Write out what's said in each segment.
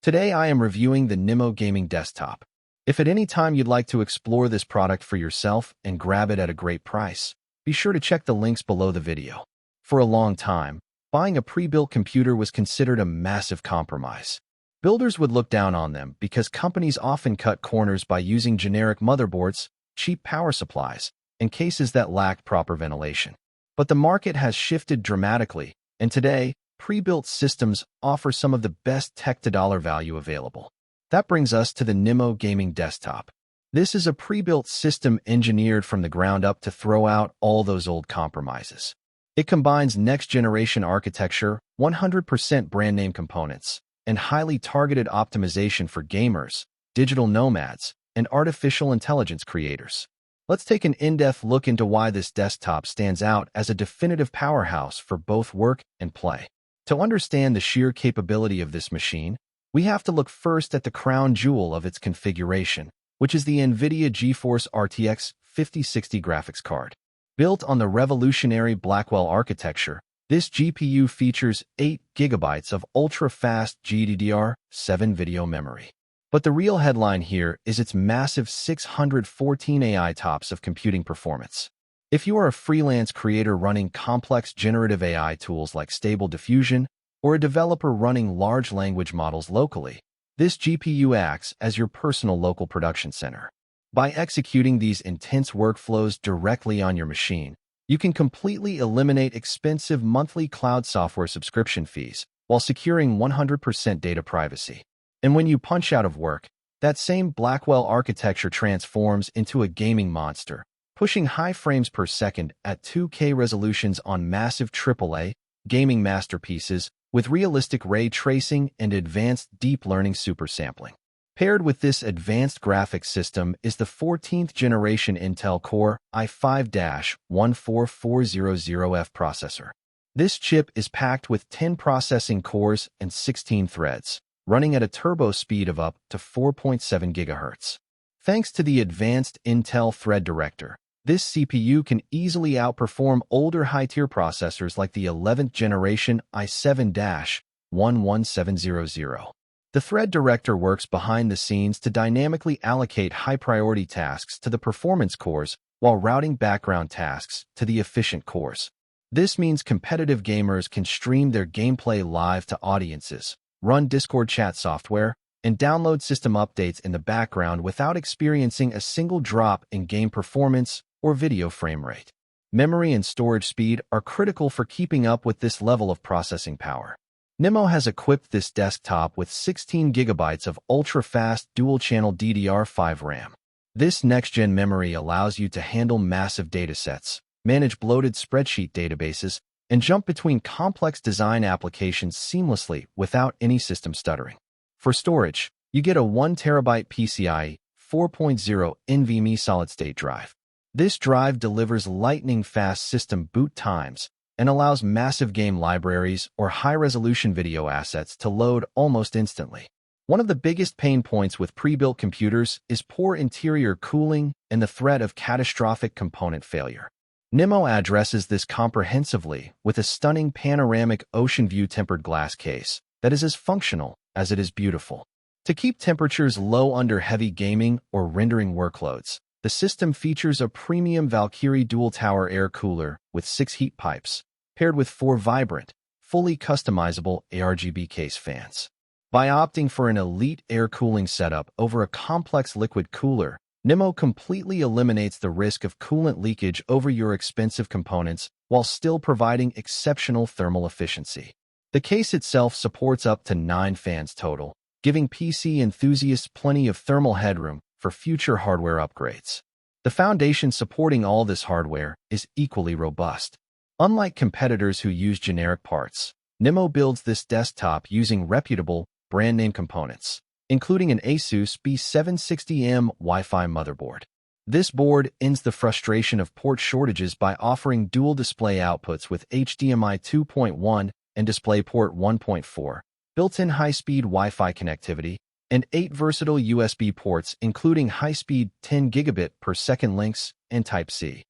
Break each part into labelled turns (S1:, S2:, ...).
S1: Today I am reviewing the NIMO Gaming Desktop. If at any time you'd like to explore this product for yourself and grab it at a great price, be sure to check the links below the video. For a long time, buying a pre-built computer was considered a massive compromise. Builders would look down on them because companies often cut corners by using generic motherboards, cheap power supplies, and cases that lacked proper ventilation. But the market has shifted dramatically, and today, pre-built systems offer some of the best tech-to-dollar value available. That brings us to the NIMO Gaming Desktop. This is a pre-built system engineered from the ground up to throw out all those old compromises. It combines next-generation architecture, 100% brand-name components, and highly targeted optimization for gamers, digital nomads, and artificial intelligence creators. Let's take an in-depth look into why this desktop stands out as a definitive powerhouse for both work and play. To understand the sheer capability of this machine, we have to look first at the crown jewel of its configuration, which is the NVIDIA GeForce RTX 5060 graphics card. Built on the revolutionary Blackwell architecture, this GPU features 8 GB of ultra-fast GDDR7 video memory. But the real headline here is its massive 614 AI TOPS of computing performance. If you are a freelance creator running complex generative AI tools like Stable Diffusion, or a developer running large language models locally, this GPU acts as your personal local production center. By executing these intense workflows directly on your machine, you can completely eliminate expensive monthly cloud software subscription fees while securing 100% data privacy. And when you punch out of work, that same Blackwell architecture transforms into a gaming monster, pushing high frames per second at 2K resolutions on massive AAA gaming masterpieces with realistic ray tracing and advanced deep learning supersampling. Paired with this advanced graphics system is the 14th generation Intel Core i5-14400F processor. This chip is packed with 10 processing cores and 16 threads, running at a turbo speed of up to 4.7 GHz. Thanks to the advanced Intel Thread Director, this CPU can easily outperform older high-tier processors like the 11th generation i7-11700. The Thread Director works behind the scenes to dynamically allocate high-priority tasks to the performance cores while routing background tasks to the efficient cores. This means competitive gamers can stream their gameplay live to audiences, run Discord chat software, and download system updates in the background without experiencing a single drop in game performance or video frame rate. Memory and storage speed are critical for keeping up with this level of processing power. NIMO has equipped this desktop with 16 GB of ultra-fast dual-channel DDR5 RAM. This next-gen memory allows you to handle massive datasets, manage bloated spreadsheet databases, and jump between complex design applications seamlessly without any system stuttering. For storage, you get a 1 TB PCIe 4.0 NVMe solid-state drive. This drive delivers lightning-fast system boot times and allows massive game libraries or high-resolution video assets to load almost instantly. One of the biggest pain points with pre-built computers is poor interior cooling and the threat of catastrophic component failure. NIMO addresses this comprehensively with a stunning panoramic ocean view tempered glass case that is as functional as it is beautiful. To keep temperatures low under heavy gaming or rendering workloads, the system features a premium Valkyrie dual-tower air cooler with 6 heat pipes, paired with 4 vibrant, fully customizable ARGB case fans. By opting for an elite air cooling setup over a complex liquid cooler, NIMO completely eliminates the risk of coolant leakage over your expensive components while still providing exceptional thermal efficiency. The case itself supports up to 9 fans total, giving PC enthusiasts plenty of thermal headroom for future hardware upgrades. The foundation supporting all this hardware is equally robust. Unlike competitors who use generic parts, NIMO builds this desktop using reputable, brand-name components, including an Asus B760M Wi-Fi motherboard. This board ends the frustration of port shortages by offering dual display outputs with HDMI 2.1 and DisplayPort 1.4, built-in high-speed Wi-Fi connectivity, and 8 versatile USB ports including high-speed 10 gigabit per second links and Type-C.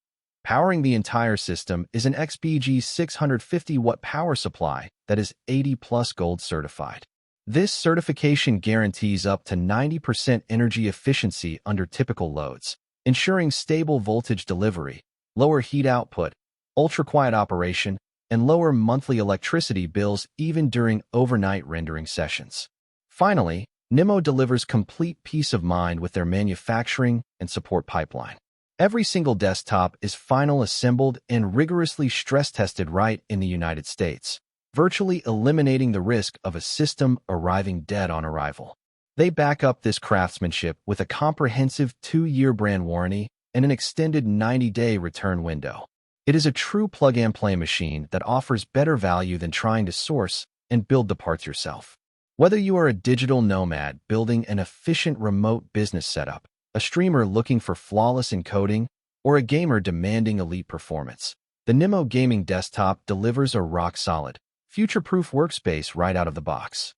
S1: Powering the entire system is an XPG 650-watt power supply that is 80+ gold certified. This certification guarantees up to 90% energy efficiency under typical loads, ensuring stable voltage delivery, lower heat output, ultra-quiet operation, and lower monthly electricity bills even during overnight rendering sessions. Finally, NIMO delivers complete peace of mind with their manufacturing and support pipeline. Every single desktop is final assembled and rigorously stress-tested right in the United States, virtually eliminating the risk of a system arriving dead on arrival. They back up this craftsmanship with a comprehensive 2-year brand warranty and an extended 90-day return window. It is a true plug-and-play machine that offers better value than trying to source and build the parts yourself. Whether you are a digital nomad building an efficient remote business setup, a streamer looking for flawless encoding, or a gamer demanding elite performance, the NIMO Gaming Desktop delivers a rock-solid, future-proof workspace right out of the box.